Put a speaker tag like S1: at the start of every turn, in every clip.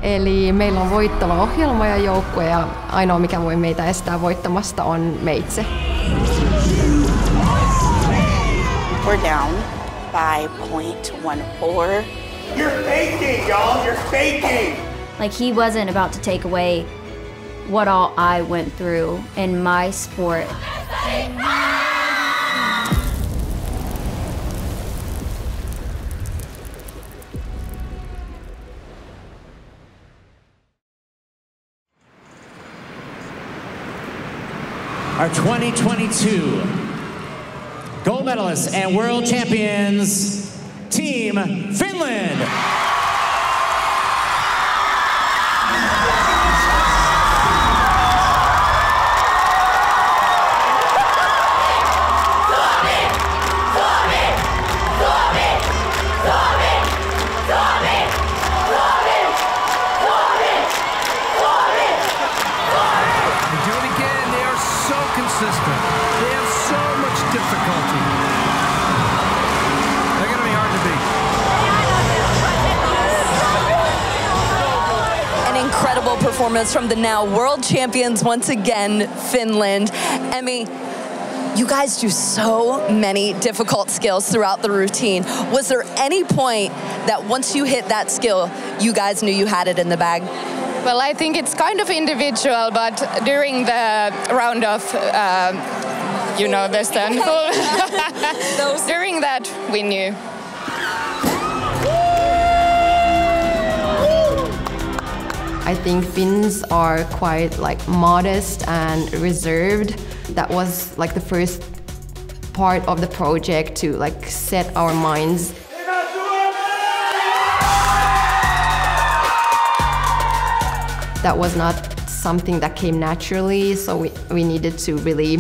S1: Eli meillä on voittava ohjelma ja joukkue ja ainoa mikä voi meitä estää voittamasta on me itse.
S2: We're down by 0.14.
S3: You're faking, y'all. You're faking.
S4: Like he wasn't about to take away what all I went through in my sport.
S5: Our 2022 gold medalists and world champions, Team Finland.
S6: Consistent. They have so much difficulty. They're going to be hard to beat.
S7: An incredible performance from the now world champions once again, Finland. Emmy, you guys do so many difficult skills throughout the routine. Was there any point that once you hit that skill, you guys knew you had it in the bag?
S8: Well, I think it's kind of individual, but during the round of, the standful, during that we knew.
S1: I think Finns are quite modest and reserved. That was the first part of the project to set our minds. That was not something that came naturally, so we needed to really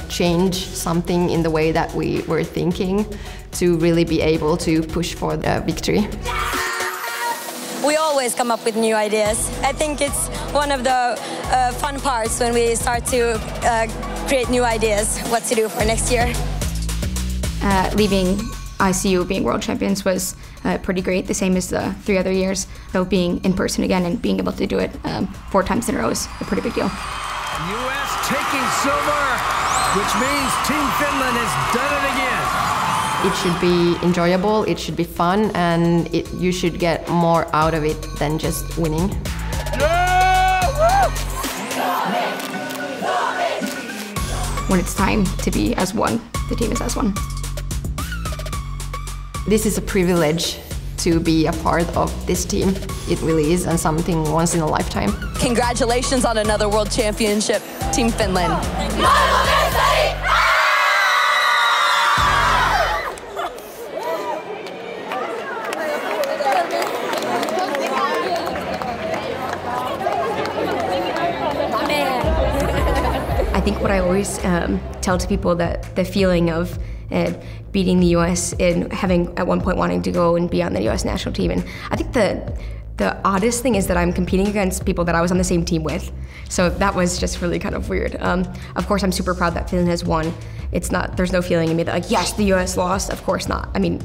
S1: change something in the way that we were thinking to really be able to push for the victory.
S9: We always come up with new ideas. I think it's one of the fun parts when we start to create new ideas, what to do for next year.
S10: Leaving ICU being world champions was pretty great, the same as the 3 other years. So being in person again and being able to do it 4 times in a row is a pretty big deal.
S6: U.S. taking silver, which means Team Finland has done it again.
S1: It should be enjoyable, it should be fun, and you should get more out of it than just winning.
S10: When it's time to be as one, the team is as one.
S1: This is a privilege to be a part of this team. It really is, and something once in a lifetime.
S7: Congratulations on another world championship, Team Finland.
S10: I think what I always tell to people that the feeling of beating the U.S. and having at one point wanting to go and be on the U.S. national team, and I think the oddest thing is that I'm competing against people that I was on the same team with, so that was just really kind of weird. Of course, I'm super proud that Finland has won. There's no feeling in me that yes, the U.S. lost. Of course not. I mean,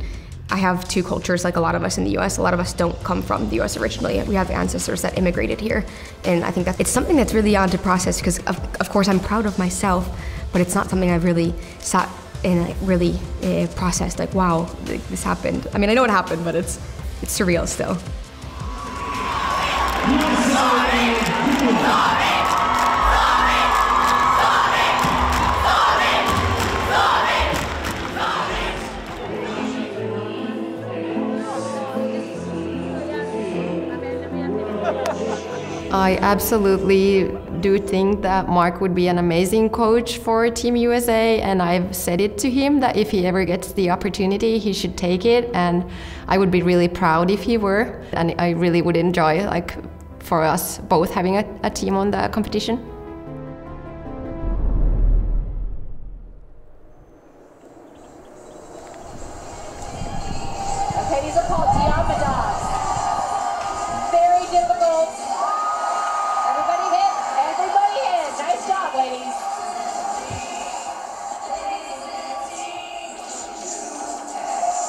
S10: I have 2 cultures like a lot of us in the U.S. A lot of us don't come from the U.S. originally. We have ancestors that immigrated here, and I think that it's something that's really odd to process because of course I'm proud of myself, but it's not something I've really sat and really processed, wow, this happened. I mean, I know it happened, but it's surreal still.
S1: I absolutely do think that Mark would be an amazing coach for Team USA, and I've said it to him that if he ever gets the opportunity, he should take it, and I would be really proud if he were, and I really would enjoy for us both having a team on the competition.
S11: Okay, these are called diameters. Very difficult. Everybody hit. Everybody hit. Nice job, ladies.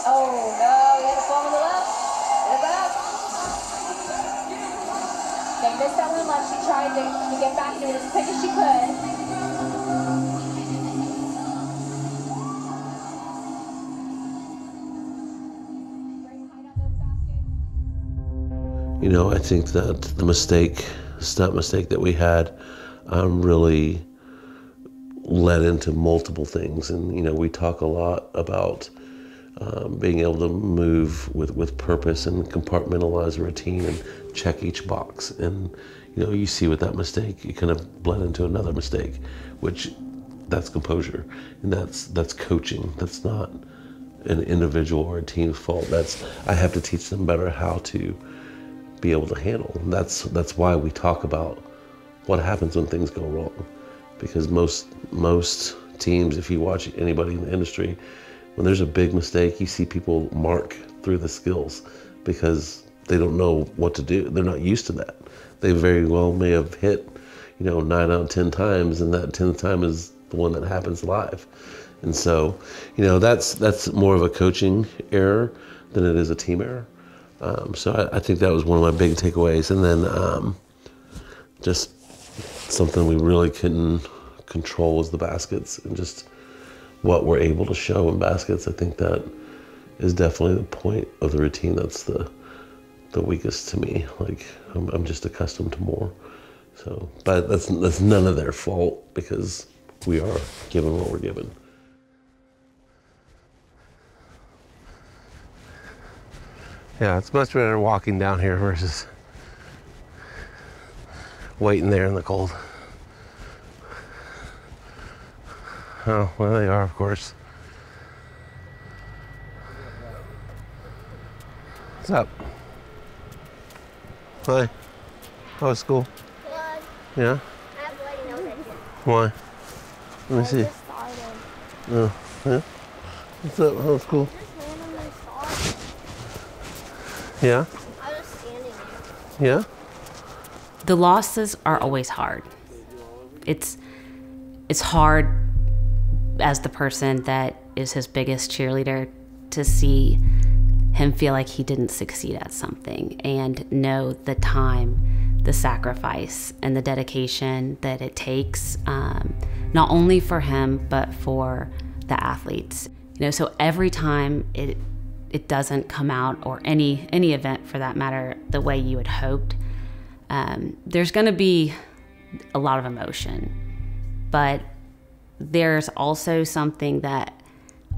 S11: Oh, no. You had to fall on the left. Get it back. basket as quick as she could.
S12: You know, I think that the stunt mistake that we had really led into multiple things. And, you know, we talk a lot about being able to move with purpose and compartmentalize a routine and check each box. And, you know, you see with that mistake, it kind of bled into another mistake, which that's composure. And that's coaching. That's not an individual or a team's fault. I have to teach them better how to be able to handle. And that's why we talk about what happens when things go wrong. Because most teams, if you watch anybody in the industry, when there's a big mistake, you see people mark through the skills because they don't know what to do. They're not used to that. They very well may have hit, you know, 9 out of 10 times, and that 10th time is the one that happens live. And so, you know, that's more of a coaching error than it is a team error. So I think that was one of my big takeaways. And then just something we really couldn't control was the baskets and just what we're able to show in baskets. I think that is definitely the point of the routine that's the weakest to me. Like I'm just accustomed to more. So, but that's none of their fault because we are given what we're given. Yeah, it's much better walking down here versus waiting there in the cold. Oh, well, they are, of course. What's up? Hi. How was school? Good. Yeah? I have bloody nose. Why? Let me see. Oh, yeah? What's up? How was school? Yeah? I was standing there. Yeah?
S13: The losses are always hard. It's hard as the person that is his biggest cheerleader to see him feel like he didn't succeed at something and know the time, the sacrifice, and the dedication that it takes, not only for him, but for the athletes. You know, so every time it doesn't come out, or any event for that matter, the way you had hoped, there's gonna be a lot of emotion. But there's also something that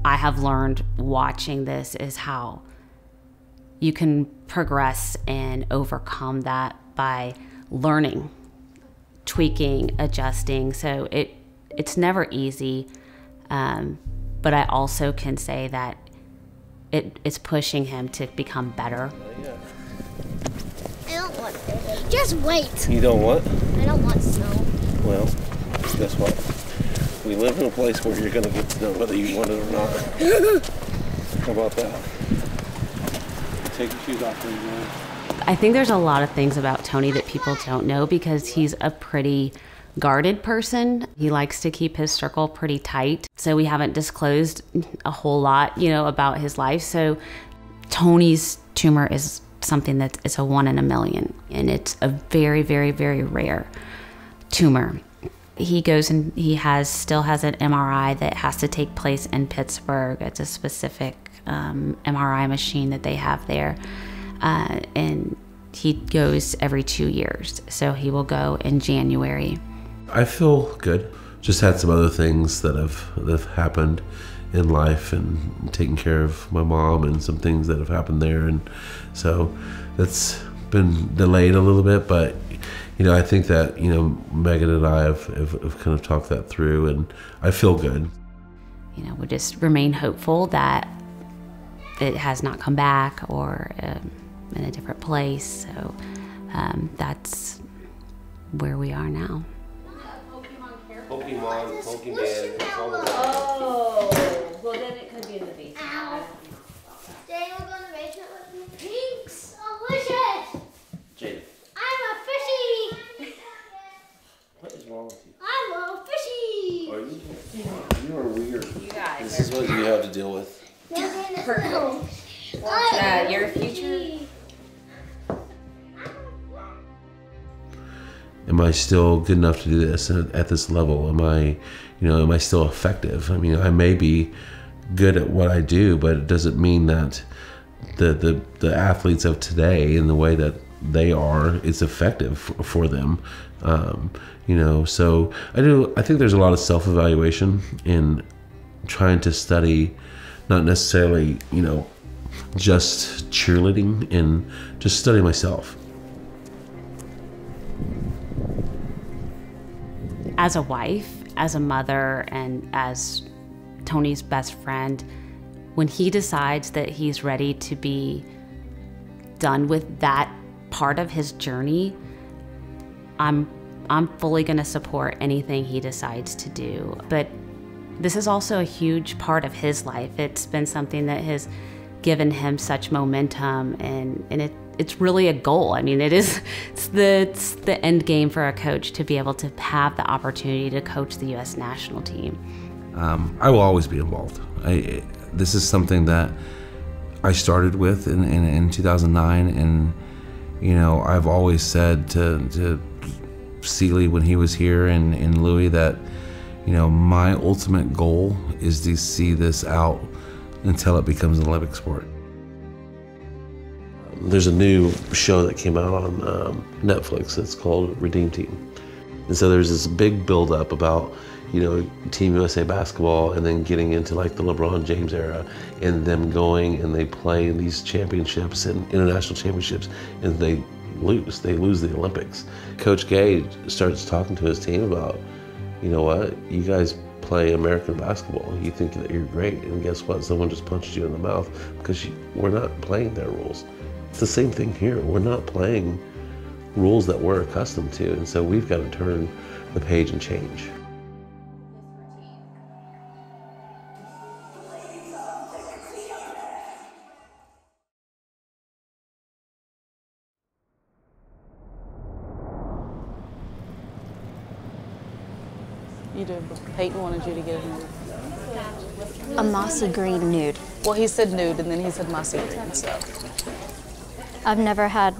S13: I have learned watching this is how you can progress and overcome that by learning, tweaking, adjusting. So it's never easy, but I also can say that it's pushing him to become better.
S14: I don't want snow. Just wait.
S12: You don't what?
S14: I don't want snow.
S12: Well, guess what? We live in a place where you're gonna get snow whether you want it or not. How about that? Take your shoes off when you go.
S13: I think there's a lot of things about Tony that people don't know because he's a pretty guarded person. He likes to keep his circle pretty tight. So we haven't disclosed a whole lot, you know, about his life. So Tony's tumor is something that is a 1 in a million, and it's a very, very, very rare tumor. He goes and he still has an MRI that has to take place in Pittsburgh. It's a specific MRI machine that they have there, and he goes every 2 years. So he will go in January.
S12: I feel good. Just had some other things that have happened in life, and taking care of my mom and some things that have happened there, and so that's been delayed a little bit. But you know, I think that, you know, Megan and I have kind of talked that through, and I feel good.
S13: You know, we just remain hopeful that it has not come back or in a different place. So that's where we are now.
S12: Pokemon, Pokemon, all of that.
S13: Oh, well then it could be in the basement.
S14: Ow. Jay, we'll go in the basement with me. Thanks. Delicious.
S12: Jade.
S14: I'm a fishy.
S12: What is wrong with you?
S14: I'm a fishy.
S12: Are you? You are weird.
S13: You guys.
S12: This is what you have to deal with.
S13: Perfect. Your future.
S12: In am I still good enough to do this at this level? Am I still effective? I mean, I may be good at what I do, but it doesn't mean that the athletes of today in the way that they are, it's effective for them. So I think there's a lot of self-evaluation in trying to study, not necessarily, just cheerleading, and just study myself.
S13: As a wife, as a mother, and as Tony's best friend, when he decides that he's ready to be done with that part of his journey, I'm fully gonna support anything he decides to do. But this is also a huge part of his life. It's been something that has given him such momentum, and it's really a goal. I mean, it's the end game for a coach to be able to have the opportunity to coach the U.S. national team.
S12: I will always be involved. This is something that I started with in 2009, and I've always said to Seeley when he was here and Louis that my ultimate goal is to see this out until it becomes an Olympic sport. There's a new show that came out on Netflix that's called Redeem Team. And so there's this big build-up about, Team USA basketball, and then getting into like the LeBron James era, and them going and they play in these championships and international championships, and they lose the Olympics. Coach Gay starts talking to his team about, you know what, you guys play American basketball. You think that you're great, and guess what? Someone just punched you in the mouth because we're not playing their rules. It's the same thing here. We're not playing rules that we're accustomed to, and so we've got to turn the page and change.
S2: You did. Peyton wanted you to get a nude.
S4: A mossy green nude.
S2: Well, he said nude, and then he said mossy green, so.
S4: I've never had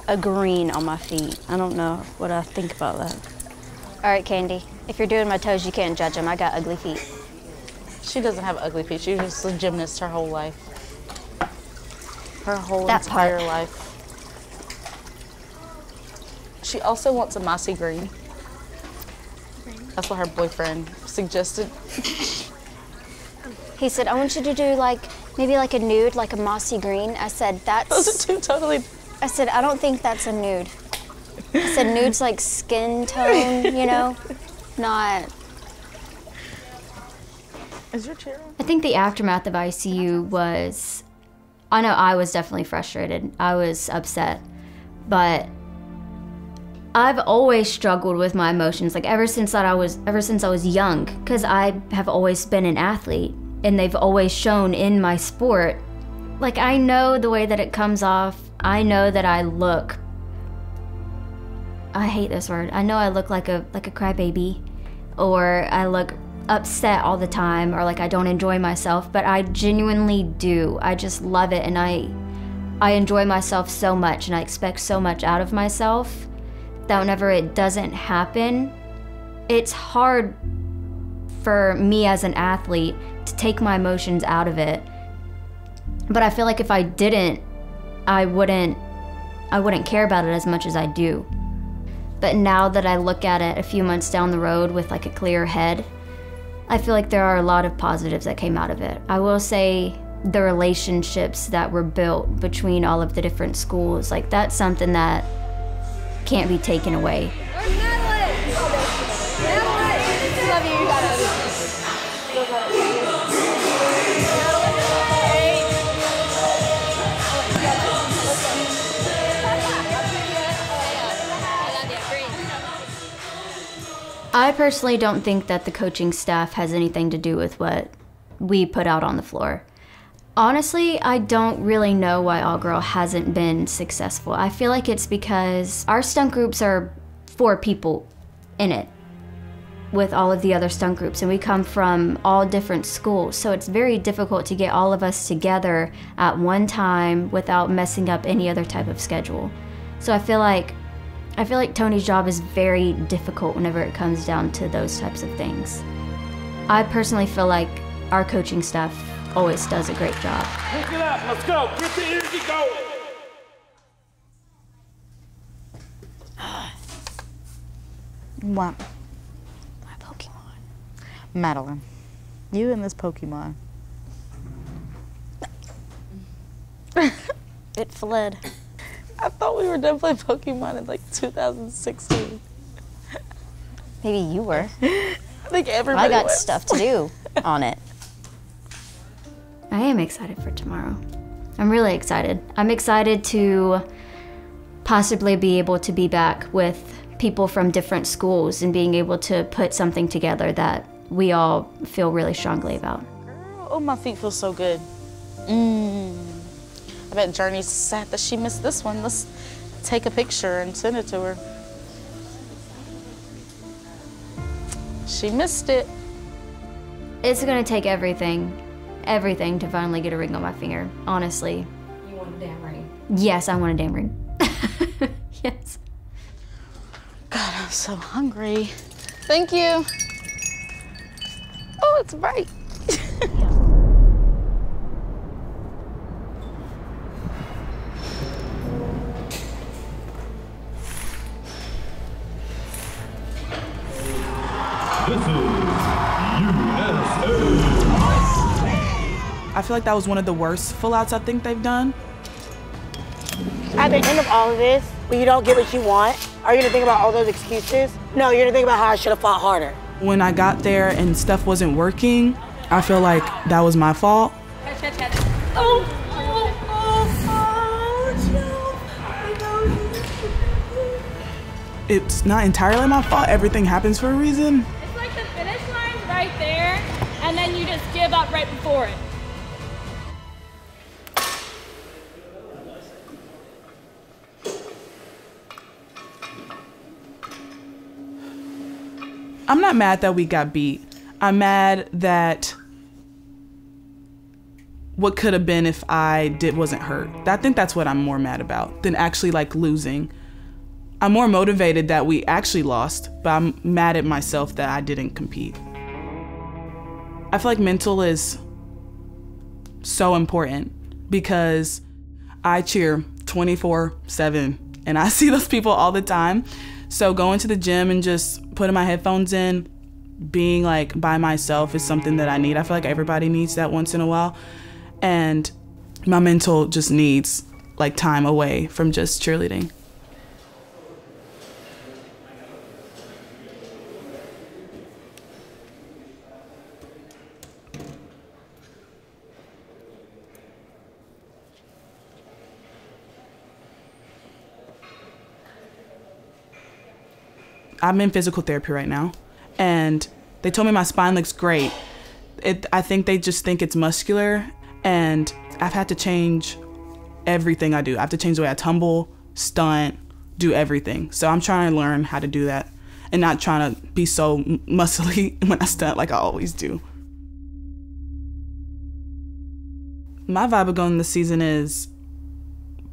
S4: a green on my feet. I don't know what I think about that. All right, Candy, if you're doing my toes, you can't judge them. I got ugly feet.
S2: She doesn't have ugly feet. She was just a gymnast her whole life. Her whole
S4: That
S2: entire
S4: part.
S2: life. She also wants a mossy green. That's what her boyfriend suggested.
S4: He said, I want you to do maybe like a nude, like a mossy green. I said, that's...
S2: Those are two totally...
S4: I said, I don't think that's a nude. I said, nude's like skin tone, not...
S2: Is your chair on?
S4: I think the aftermath of ICU was... I know I was definitely frustrated. I was upset. But I've always struggled with my emotions, ever since I was young, because I have always been an athlete, and they've always shown in my sport. I know the way that it comes off. I know that I look, I hate this word, I know I look like a crybaby, or I look upset all the time, or I don't enjoy myself, but I genuinely do. I just love it, and I enjoy myself so much, and I expect so much out of myself that whenever it doesn't happen, it's hard for me as an athlete to take my emotions out of it. But I feel like if I didn't, I wouldn't care about it as much as I do. But now that I look at it a few months down the road with a clear head, I feel like there are a lot of positives that came out of it. I will say the relationships that were built between all of the different schools, that's something that can't be taken away.
S11: Where's Madeline? Madeline! Love you, you got it.
S4: I personally don't think that the coaching staff has anything to do with what we put out on the floor. Honestly, I don't really know why All Girl hasn't been successful. I feel like it's because our stunt groups are 4 people in it with all of the other stunt groups, and we come from all different schools, so it's very difficult to get all of us together at one time without messing up any other type of schedule. So I feel like I feel like Tony's job is very difficult whenever it comes down to those types of things. I personally feel like our coaching staff always does a great job.
S3: Pick it up, let's go, get the energy going.
S2: What? My Pokemon. Madeline, you and this Pokemon.
S15: It fled.
S2: I thought we were done playing Pokemon in like 2016.
S15: Maybe you were.
S2: I think everybody
S15: I got
S2: was.
S15: stuff to do on it.
S4: I am excited for tomorrow. I'm really excited. I'm excited to possibly be able to be back with people from different schools and being able to put something together that we all feel really strongly about.
S2: Girl, oh, my feet feel so good. I bet Journey's sad that she missed this one. Let's take a picture and send it to her. She missed it.
S4: It's gonna take everything to finally get a ring on my finger, honestly.
S10: You want a damn ring?
S4: Yes, I want a damn ring. Yes.
S2: God, I'm so hungry. Thank you. Oh, it's bright.
S16: This is USA.
S17: I feel like that was one of the worst full-outs I think they've done.
S18: At the end of all of this, when you don't get what you want, are you gonna think about all those excuses? No, you're gonna think about how I should have fought harder.
S17: When I got there and stuff wasn't working, I feel like that was my fault. It's not entirely my fault. Everything happens for a reason.
S19: It's like the finish line's right there, and then you just give up right before it.
S17: I'm not mad that we got beat. I'm mad that what could have been if I wasn't hurt. I think that's what I'm more mad about than actually like losing. I'm more motivated that we actually lost, but I'm mad at myself that I didn't compete. I feel like mental is so important because I cheer 24/7 and I see those people all the time. So going to the gym and just putting my headphones in, being like by myself is something that I need. I feel like everybody needs that once in a while. And my mental just needs like time away from just cheerleading. I'm in physical therapy right now, and they told me my spine looks great. I think they just think it's muscular, and I've had to change everything I do. I have to change the way I tumble, stunt, do everything. So I'm trying to learn how to do that and not trying to be so muscly when I stunt like I always do. My vibe of going this season is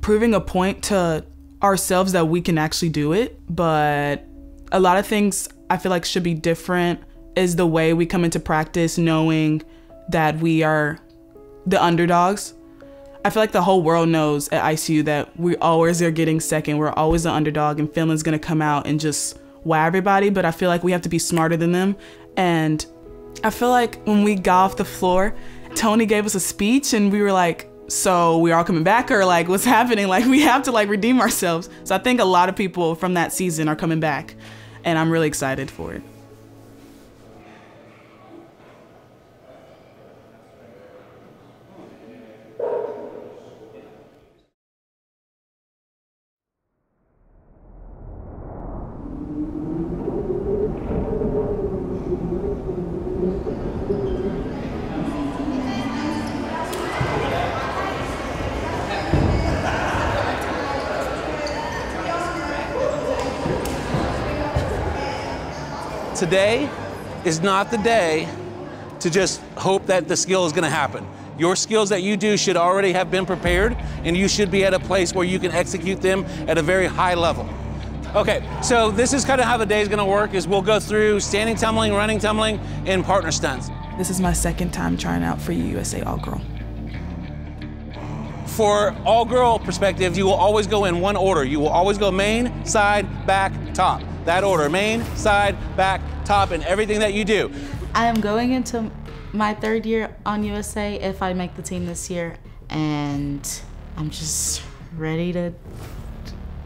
S17: proving a point to ourselves that we can actually do it, but a lot of things I feel like should be different is the way we come into practice knowing that we are the underdogs. I feel like the whole world knows at ICU that we always are getting second. We're always the underdog and Finland's gonna come out and just wow everybody, but I feel like we have to be smarter than them. And I feel like when we got off the floor, Tony gave us a speech and we were like, so we're all coming back or like what's happening? Like we have to like redeem ourselves. So I think a lot of people from that season are coming back. And I'm really excited for it.
S20: Today is not the day to just hope that the skill is going to happen. Your skills that you do should already have been prepared, and you should be at a place where you can execute them at a very high level. Okay, so this is kind of how the day is gonna work, is we'll go through standing tumbling, running tumbling, and partner stunts.
S17: This is my second time trying out for USA All-Girl.
S20: For all-girl perspective, you will always go in one order. You will always go main, side, back, top. That order, main, side, back, top, and everything that you do.
S21: I am going into my 3rd year on USA if I make the team this year, and I'm just ready to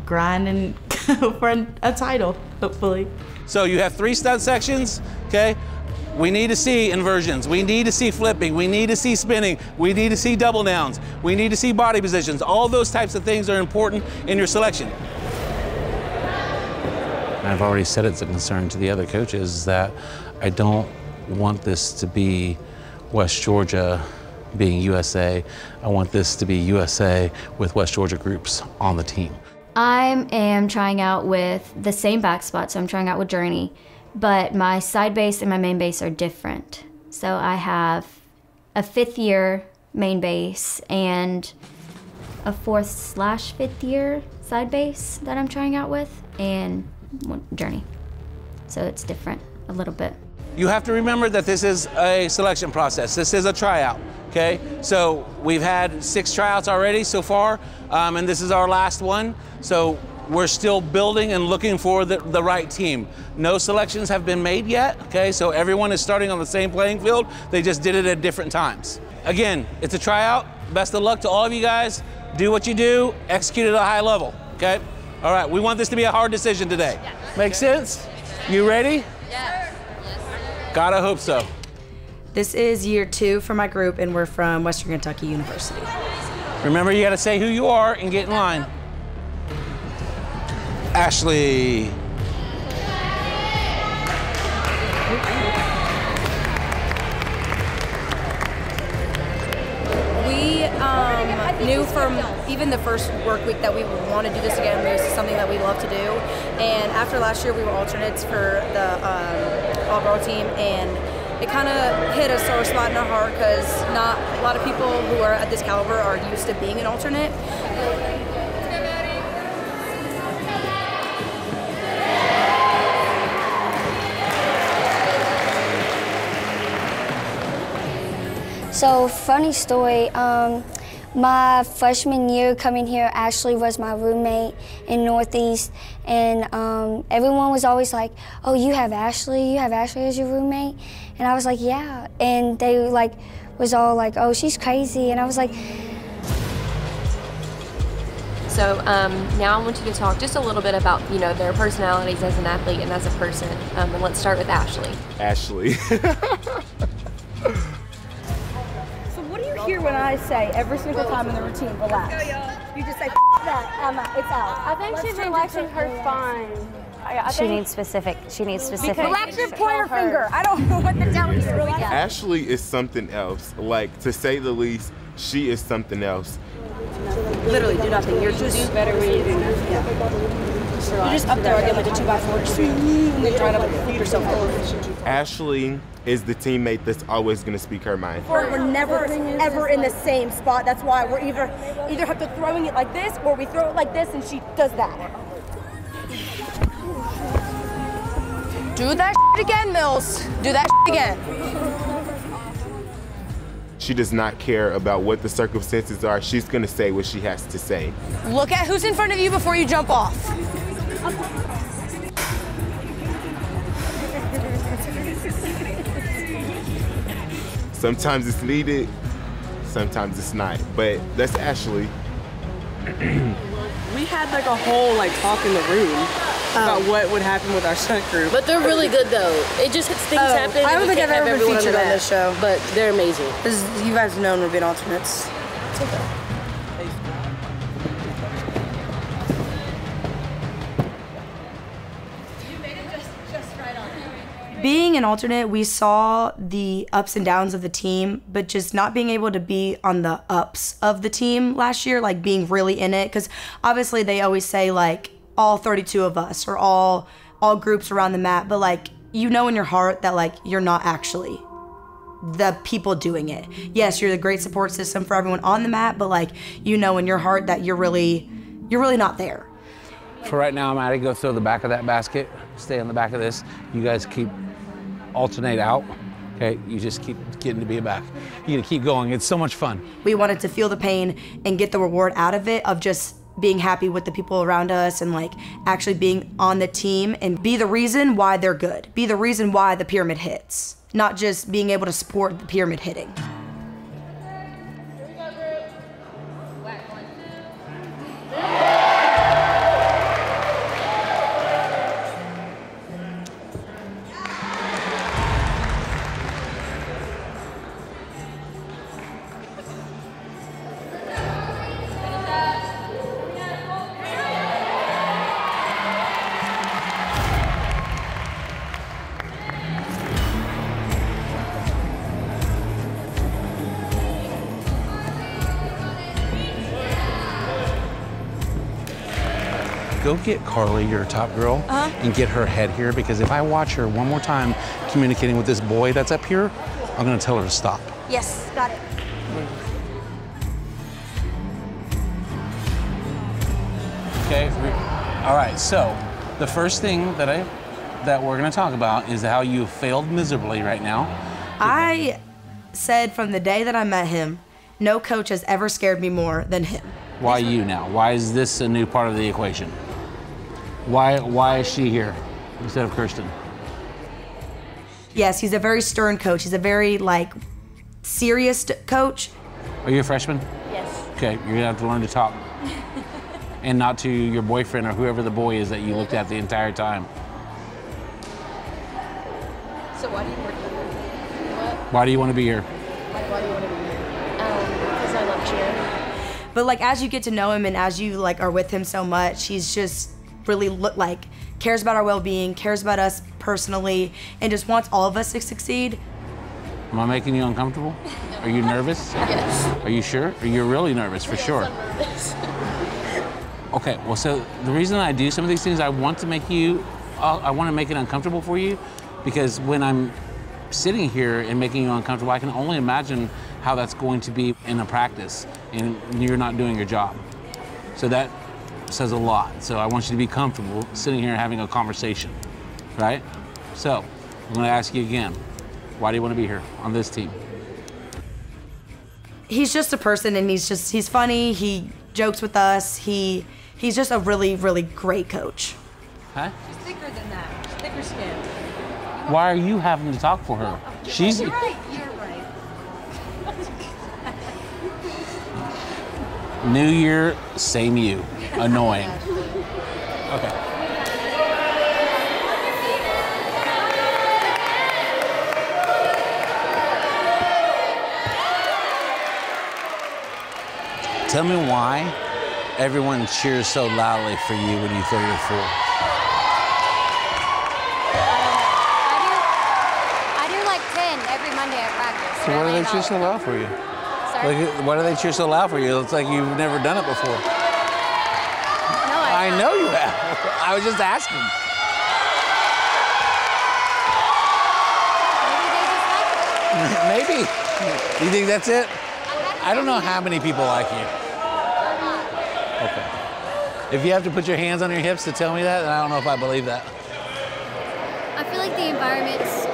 S21: grind and go for a title, hopefully.
S20: So you have 3 stunt sections, okay? We need to see inversions, we need to see flipping, we need to see spinning, we need to see double downs, we need to see body positions. All those types of things are important in your selection. I've already said it's a concern to the other coaches that I don't want this to be West Georgia being USA. I want this to be USA with West Georgia groups on the team.
S4: I am trying out with the same back spot, so I'm trying out with Journey, but my side base and my main base are different. So I have a 5th year main base and a 4th/5th year side base that I'm trying out with, and Journey. So it's different a little bit.
S20: You have to remember that this is a selection process. This is a tryout, okay? So we've had 6 tryouts already so far, and this is our last one. So we're still building and looking for the right team. No selections have been made yet, okay? So everyone is starting on the same playing field. They just did it at different times. Again, it's a tryout. Best of luck to all of you guys. Do what you do, execute at a high level, okay? All right, we want this to be a hard decision today. Make sense? You ready?
S22: Yeah.
S20: Gotta hope so.
S22: This is year 2 for my group, and we're from Western Kentucky University.
S20: Remember, you gotta say who you are and get in line. Ashley.
S22: We knew from even the first work week that we would want to do this again. This is something that we love to do. And after last year, we were alternates for the all-girl team, and it kind of hit a sore spot in our heart because not a lot of people who are at this caliber are used to being an alternate.
S14: So, funny story, my freshman year coming here, Ashley was my roommate in Northeast, and everyone was always like, oh, you have Ashley as your roommate? And I was like, yeah, and they was all like, oh, she's crazy, and I was like.
S10: So now I want you to talk just a little bit about, their personalities as an athlete and as a person, and let's start with Ashley.
S23: Ashley.
S22: Hear when I say every single time in the routine, relax. You just say that, it's out.
S19: I think she's relaxing her spine.
S15: She needs specific.
S22: Relax your pointer finger. I don't know what to tell you.
S23: Ashley is something else. Like, to say the least, she is something else.
S22: Literally, do nothing. You're just do better when you do nothing. Yeah. You're just up there again like a 2x4, and then trying to feed yourself over.
S23: Ashley is the teammate that's always going to speak her mind.
S22: We're never, ever in the same spot. That's why we're either have to throwing it like this, or we throw it like this, and she does that. Do that again, Mills. Do that again.
S23: She does not care about what the circumstances are. She's going to say what she has to say.
S22: Look at who's in front of you before you jump off.
S23: Sometimes it's needed, sometimes it's not. But that's Ashley.
S24: We had a whole talk in the room about what would happen with our stunt group.
S22: But they're really good though. It just things happen. I don't think I've ever been featured on this show, but they're amazing. Because you guys have known we've been alternates. It's okay. Being an alternate, we saw the ups and downs of the team, but just not being able to be on the ups of the team last year, being really in it. Because obviously they always say all 32 of us or all groups around the mat, but in your heart that you're not actually the people doing it. Yes, you're the great support system for everyone on the mat, but in your heart that you're really not there.
S20: For right now, Maddie, go throw the back of that basket. Stay on the back of this. You guys keep alternate out. Okay, you just keep getting to be back. You gotta keep going. It's so much fun.
S22: We wanted to feel the pain and get the reward out of it of just being happy with the people around us and like actually being on the team and be the reason why they're good. Be the reason why the pyramid hits, not just being able to support the pyramid hitting.
S20: Go get Carly, your top girl, and get her head here, because if I watch her one more time communicating with this boy that's up here, I'm gonna tell her to stop.
S7: Yes, got it.
S20: Okay, all right, so the first thing that we're gonna talk about is how you failed miserably right now.
S22: I said from the day that I met him, no coach has ever scared me more than him.
S20: Why you now? Why is this a new part of the equation? Why is she here instead of Kirsten?
S22: Yes, he's a very stern coach. He's a very like serious coach.
S20: Are you a freshman?
S7: Yes.
S20: Okay, you're gonna have to learn to talk. And not to your boyfriend or whoever the boy is that you looked at the entire time.
S5: So why do you work here? What?
S20: Why do you want to be here?
S5: Why do you want to be here? Because I love cheer.
S22: But like as you get to know him and as you like are with him so much, he's just really cares about our well-being, cares about us personally, and just wants all of us to succeed.
S20: Am I making you uncomfortable? Are you nervous?
S5: Yes.
S20: Are you sure? Are you really nervous for sure?
S5: I'm nervous.
S20: Okay, well, so the reason I do some of these things, I want to make it uncomfortable for you, because when I'm sitting here and making you uncomfortable, I can only imagine how that's going to be in a practice and you're not doing your job. So that says a lot. So I want you to be comfortable sitting here and having a conversation, right? So I'm gonna ask you again, why do you want to be here on this team?
S22: He's just a person and he's funny, he jokes with us, he's just a really, really great coach.
S20: Huh?
S5: She's thicker than that. She's thicker skin.
S20: Why are you having to talk for her? She's.
S5: You're right. You're right.
S20: New year, same you. Annoying. Okay. Tell me why everyone cheers so loudly for you when you throw your full.
S6: I do like 10 every Monday at practice.
S20: So why do they cheer so loud for you?
S6: Sorry?
S20: Like, why do they cheer so loud for you? It's like you've never done it before.
S6: No,
S20: I know you have. I was just asking. Maybe. You think that's it? I don't know how many people like you. Okay. If you have to put your hands on your hips to tell me that, then I don't know if I believe that.
S6: I feel like the environment's,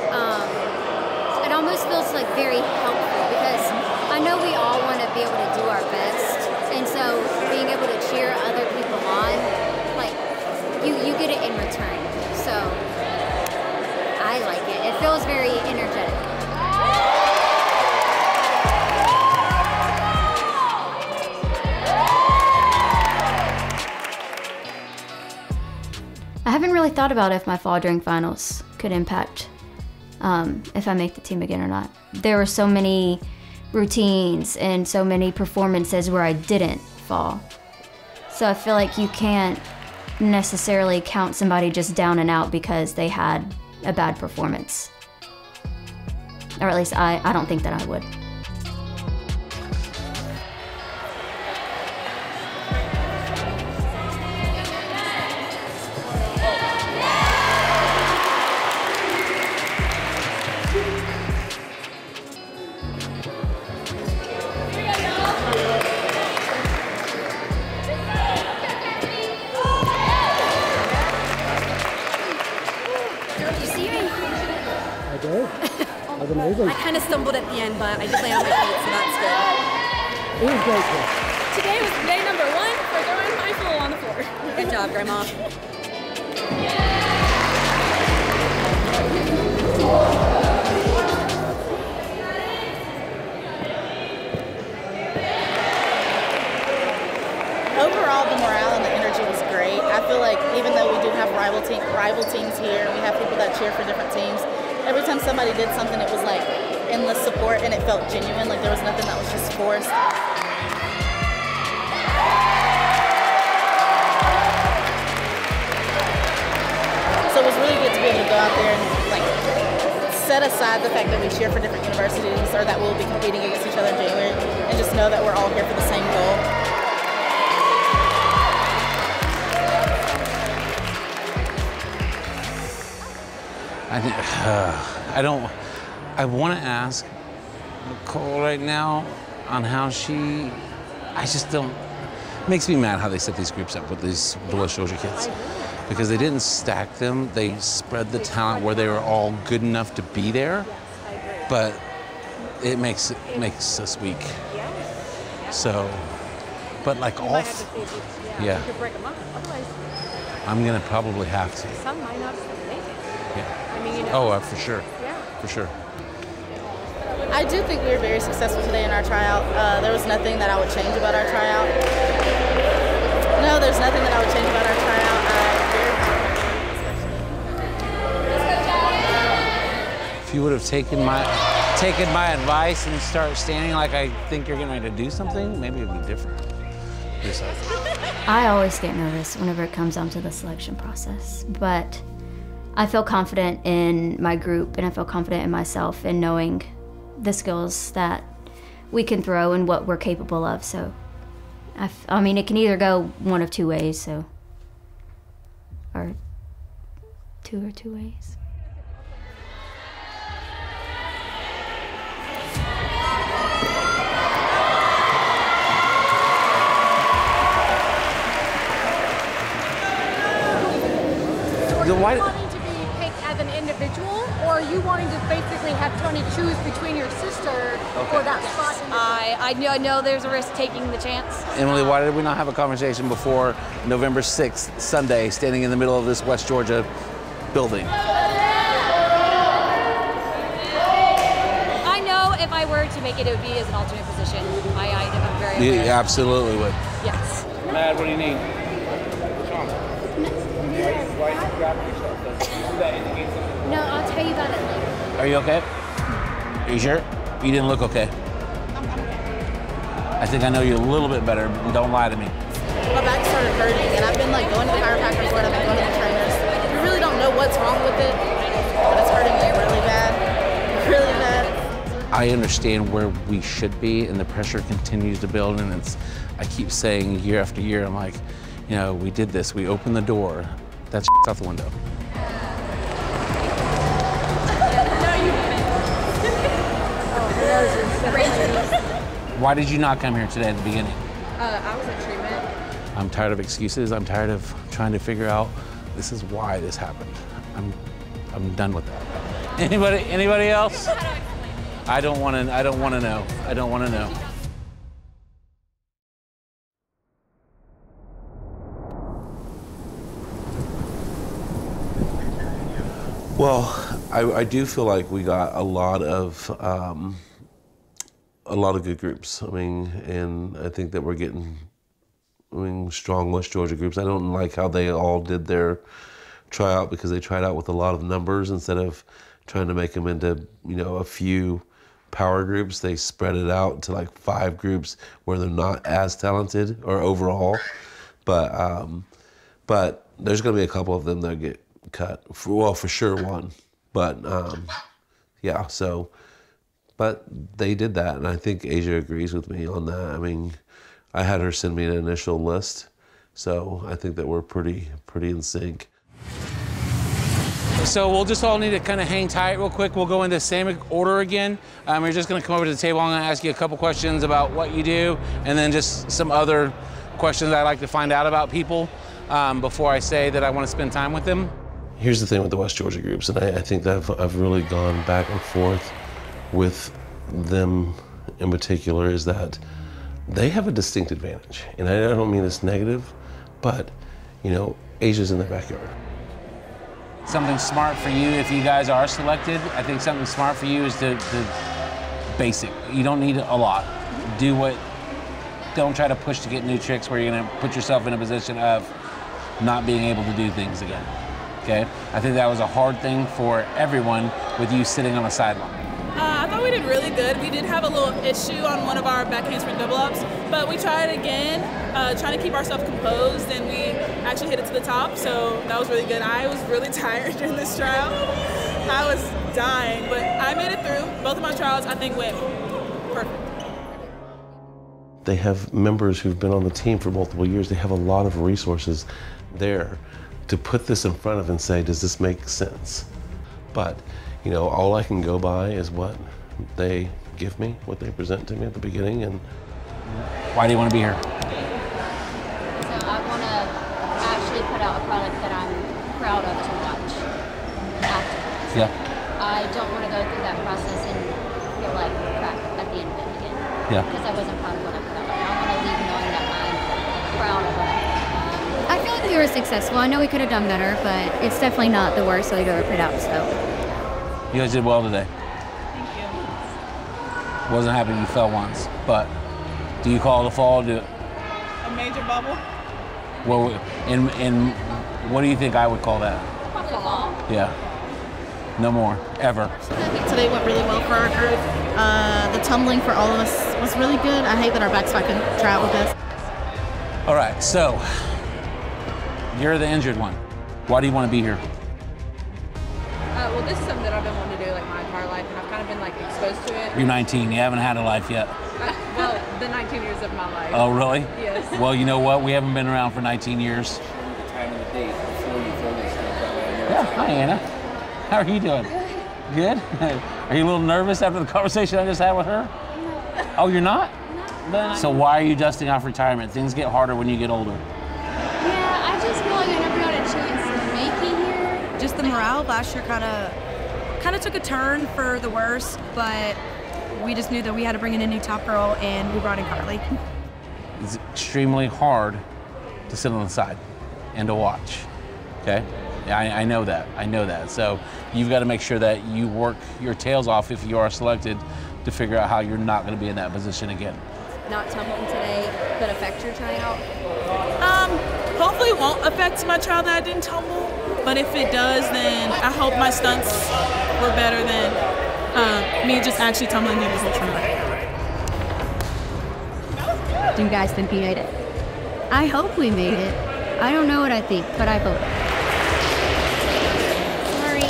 S6: it almost feels like very helpful because I know we all want to be able to do our best. And so being able to cheer other people on, like, you get it in return. So I like it. It feels very energetic.
S4: I haven't really thought about if my fall during finals could impact if I make the team again or not. There were so many routines and so many performances where I didn't fall. So I feel like you can't necessarily count somebody just down and out because they had a bad performance. Or at least I don't think that I would.
S1: kind of stumbled at the end, but I did land on my feet, so that's good.
S3: It was great.
S19: Today was day number 1 for throwing my flow on the floor.
S1: Good job, Grandma.
S8: Overall, the morale and the energy was great. I feel like even though we do have rival teams here, we have people that cheer for different teams, every time somebody did something, it was like endless support and it felt genuine, like there was nothing that was just forced. So it was really good to be able to go out there and like set aside the fact that we cheer for different universities or that we'll be competing against each other in January and just know that we're all here for the same goal.
S20: I want to ask Nicole right now on how I just don't, it makes me mad how they set these groups up with these West Georgia kids. Because they didn't stack them, they spread the talent where they were all good enough to be there, but it makes us weak. So, but like all, yeah, I'm gonna probably have to.
S1: Some might not make it.
S20: Yeah.
S1: I mean, you know.
S20: Oh, for sure.
S1: Yeah.
S20: For sure.
S8: I do think we were very successful today in our tryout. There was nothing that I would change about our tryout. No, there's nothing that I would change about our tryout.
S20: If you would have taken my advice and start standing like I think you're getting ready to do something, maybe it'd be different.
S4: I always get nervous whenever it comes down to the selection process, but I feel confident in my group and I feel confident in myself in knowing the skills that we can throw and what we're capable of. So, I mean, it can either go one of two ways, so, or two ways.
S19: Why wanting to be picked as an individual, or are you wanting to basically have Tony choose between your sister for that spot?
S1: I know there's a risk taking the chance.
S20: Emily, why did we not have a conversation before November 6th, Sunday, standing in the middle of this West Georgia building?
S1: I know if I were to make it, it would be as an alternate position. I'm very aware.
S20: You absolutely would.
S1: Yes.
S20: Matt, what do you need?
S1: No, I'll tell you about it later.
S20: Are you okay? Are you sure? You didn't look okay. I think I know you a little bit better, but don't lie to me.
S8: My back started hurting, and I've been like going to the chiropractor for it. I've been going to the trainers. We really don't know what's wrong with it, but it's hurting me really bad, really bad.
S20: I understand where we should be, and the pressure continues to build, and I keep saying year after year, I'm like, you know, we did this, we opened the door, that's out the window. Why did you not come here today at the beginning?
S1: I was at treatment.
S20: I'm tired of excuses. I'm tired of trying to figure out this is why this happened. I'm done with that. Anybody else? I don't want to know. I don't want to know. Well, I do feel like we got a lot of good groups. I mean, and I think that we're getting, strong West Georgia groups. I don't like how they all did their tryout because they tried out with a lot of numbers instead of trying to make them into, a few power groups. They spread it out to like 5 groups where they're not as talented or overall. But there's going to be a couple of them that get cut. For sure one. But yeah, so, but they did that, and I think Asia agrees with me on that. I mean, I had her send me an initial list, so I think that we're pretty in sync. So we'll just all need to kind of hang tight real quick. We'll go into the same order again. We're just going to come over to the table. I'm going to ask you a couple questions about what you do, and then just some other questions I'd like to find out about people before I say that I want to spend time with them. Here's the thing with the West Georgia groups, and I think that I've really gone back and forth
S9: with them in particular is that they have a distinct advantage. And I don't mean this negative, but, you know, Asia's in their backyard.
S20: Something smart for you if you guys are selected. I think something smart for you is the basic. You don't need a lot. Don't try to push to get new tricks where you're gonna put yourself in a position of not being able to do things again, okay? I think that was a hard thing for everyone with you sitting on the sideline.
S11: I thought we did really good. We did have a little issue on one of our back handspring double ups, but we tried again, trying to keep ourselves composed, and we actually hit it to the top, so that was really good. I was really tired during this trial. I was dying, but I made it through. Both of my trials, I think, went perfect.
S9: They have members who've been on the team for multiple years. They have a lot of resources there to put this in front of and say, does this make sense? But, you know, all I can go by is what they give me, what they present to me at the beginning. And
S20: why do you want to be here?
S6: So I want to actually put out a product that I'm proud of to watch afterwards.
S20: Yeah.
S6: I don't want to go through that process and feel like crap at the end of it again.
S20: Yeah.
S6: Because I wasn't proud of what I put out. I want to leave knowing that I'm proud of what I put out. I feel like we were successful. I know we could have done better, but it's definitely not the worst that we've ever put out, so.
S20: You guys did well today.
S11: Thank you.
S20: Wasn't happy you fell once, but do you call it a fall?
S11: A major bubble?
S20: Well, in what do you think I would call that?
S11: Fall.
S20: Yeah. No more, ever.
S8: I think today went really well for our group. The tumbling for all of us was really good. I hate that our backspike couldn't try out with us.
S20: All right, so you're the injured one. Why do you want to be here?
S12: Well, this is something that I've been wanting to do like my entire life, and I've kind of been like exposed to it.
S20: You're 19, you haven't had a life yet.
S12: Well, the 19 years of my life.
S20: Oh, really?
S12: Yes.
S20: Well, you know what? We haven't been around for 19 years. Yeah, hi Anna. How are you doing? Good? Are you a little nervous after the conversation I just had with her? Oh, you're not? No. So why are you dusting off retirement? Things get harder when you get older.
S6: Yeah, I just feel like I never got a chance to make it here.
S2: Just the morale last year kind of took a turn for the worse, but we just knew that we had to bring in a new top girl, and we brought in Carly.
S20: It's extremely hard to sit on the side and to watch, okay? I know that, I know that. So you've got to make sure that you work your tails off if you are selected to figure out how you're not going to be in that position again.
S12: Not tumbling today could affect your tryout?
S11: Hopefully it won't affect my trial that I didn't tumble, but if it does, then I hope my stunts were better than me just actually tumbling in the whole trial.
S6: Do you guys think we made it? I hope we made it. I don't know what I think, but I hope.
S2: Sorry.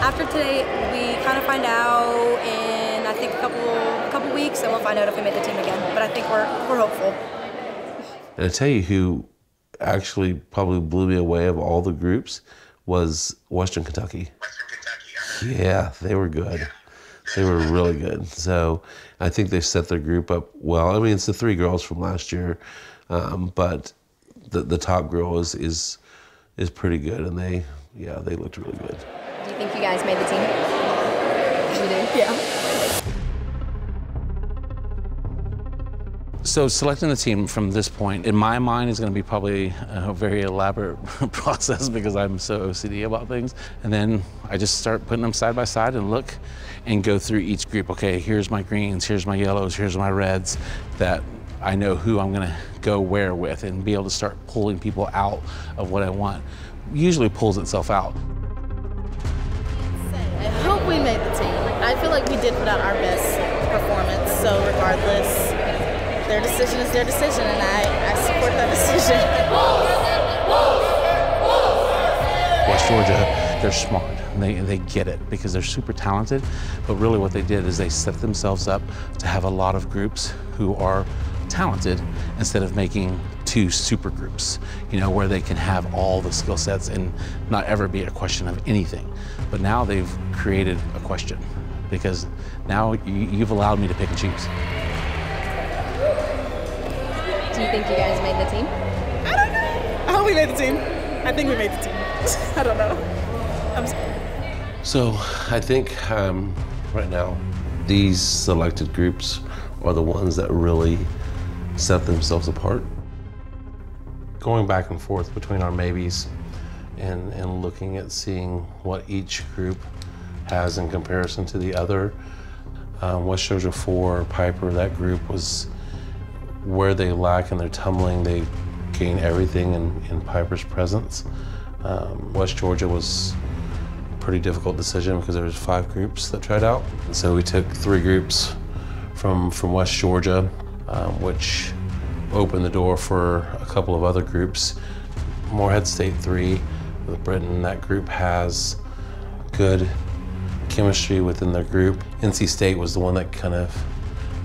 S2: After today, we kind of find out in, I think, a couple weeks, and we'll find out if we made the team again. But I think we're hopeful.
S9: And I tell you who actually probably blew me away of all the groups was Western Kentucky. Yeah, they were good. They were really good. So I think they set their group up well. I mean, it's the three girls from last year, but the top girl is pretty good, and they looked really good.
S12: Do you think you guys made the team? You do? Yeah.
S20: So selecting the team from this point, in my mind, is going to be probably a very elaborate process because I'm so OCD about things. And then I just start putting them side by side and look and go through each group. Okay, here's my greens, here's my yellows, here's my reds, that I know who I'm going to go where with, and be able to start pulling people out of what I want. Usually pulls itself out.
S8: I hope we made the team. I feel like we did put out our best performance, so regardless, their decision is their decision, and I support that decision.
S20: West Georgia, they're smart. They get it because they're super talented, but really what they did is they set themselves up to have a lot of groups who are talented instead of making two super groups, you know, where they can have all the skill sets and not ever be a question of anything. But now they've created a question because now you've allowed me to pick and choose.
S12: Do you think you guys made the team?
S11: I don't know. I hope we made the team. I think we made the team. I don't know. I'm sorry.
S9: So I think right now. These selected groups are the ones that really set themselves apart. Going back and forth between our maybes and looking at seeing what each group has in comparison to the other. West Georgia 4, Piper, that group was where they lack in their tumbling, they gain everything in Piper's presence. West Georgia was a pretty difficult decision because there was 5 groups that tried out. And so we took 3 groups from West Georgia, which opened the door for a couple of other groups. Morehead State 3 with Britain, that group has good chemistry within their group. NC State was the one that kind of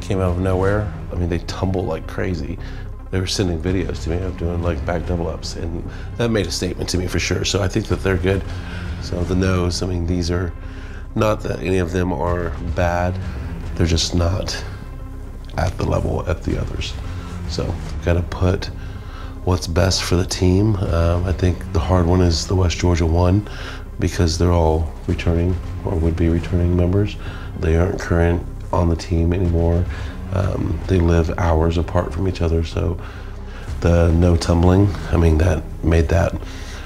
S9: came out of nowhere. I mean, they tumble like crazy. They were sending videos to me of doing like back double ups, and that made a statement to me for sure. So I think that they're good. So the no's, I mean, these are not that any of them are bad. They're just not at the level at the others. So got to put what's best for the team. I think the hard one is the West Georgia 1 because they're all returning or would be returning members. They aren't current on the team anymore. They live hours apart from each other, so the no tumbling, I mean, that made that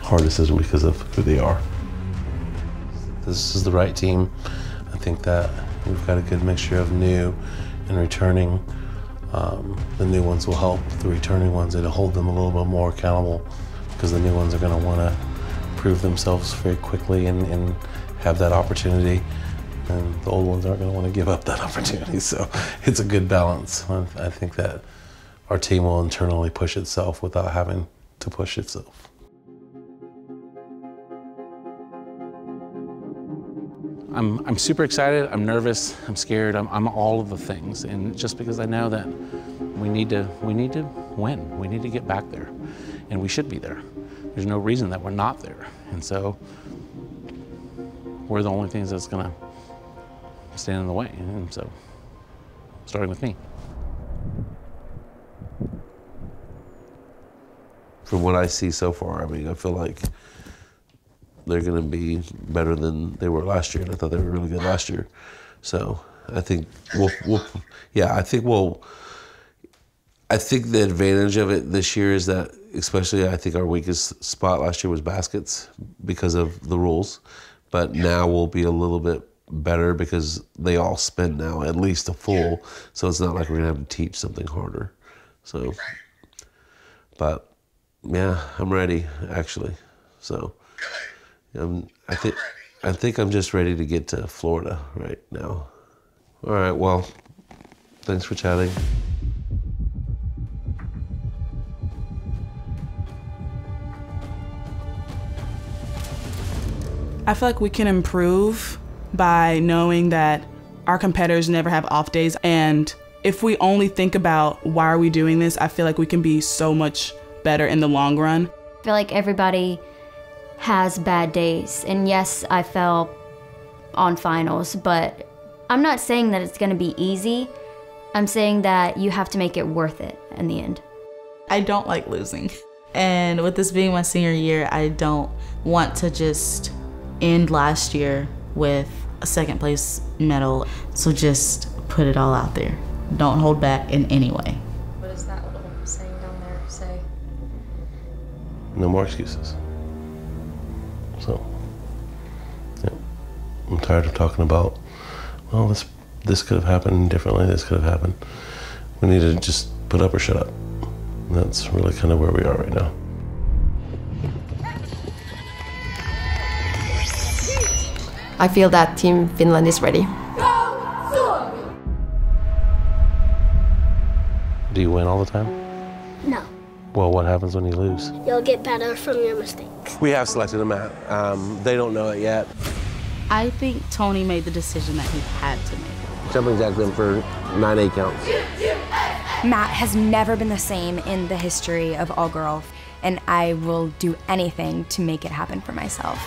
S9: hard decision because of who they are. This is the right team. I think that we've got a good mixture of new and returning. The new ones will help the returning ones. It'll hold them a little bit more accountable because the new ones are going to want to prove themselves very quickly and have that opportunity. And the old ones aren't going to want to give up that opportunity. So it's a good balance. I think that our team will internally push itself without having to push itself.
S20: I'm super excited, I'm nervous, I'm scared, I'm all of the things. And just because I know that we need to win, we need to get back there, and we should be there. There's no reason that we're not there. And so we're the only things that's gonna stand in the way. And so, starting with me.
S9: From what I see so far, I mean, I feel like they're going to be better than they were last year, and I thought they were really good last year. So I think I think the advantage of it this year is that, especially I think our weakest spot last year was baskets because of the rules, but now we'll be a little bit better because they all spin now at least a full, so it's not like we're going to have to teach something harder. So, but yeah, I'm ready actually. So. I think I'm just ready to get to Florida right now. All right, well, thanks for chatting.
S21: I feel like we can improve by knowing that our competitors never have off days, and if we only think about why are we doing this, I feel like we can be so much better in the long run.
S4: I feel like everybody has bad days, and yes, I fell on finals, but I'm not saying that it's gonna be easy. I'm saying that you have to make it worth it in the end.
S21: I don't like losing. And with this being my senior year, I don't want to just end last year with a second place medal. So just put it all out there. Don't hold back in any way.
S12: What does that little saying down there say?
S9: No more excuses. So, yeah, I'm tired of talking about, well, this could have happened differently, this could have happened. We need to just put up or shut up. And that's really kind of where we are right now.
S10: I feel that Team Finland is ready.
S9: Do you win all the time?
S14: No.
S9: Well, what happens when you lose?
S14: You'll get better from your mistakes.
S9: We have selected a mat. They don't know it yet.
S21: I think Tony made the decision that he had to make.
S9: Jumping jack them for 9-8 counts.
S2: Matt has never been the same in the history of all girls, and I will do anything to make it happen for myself.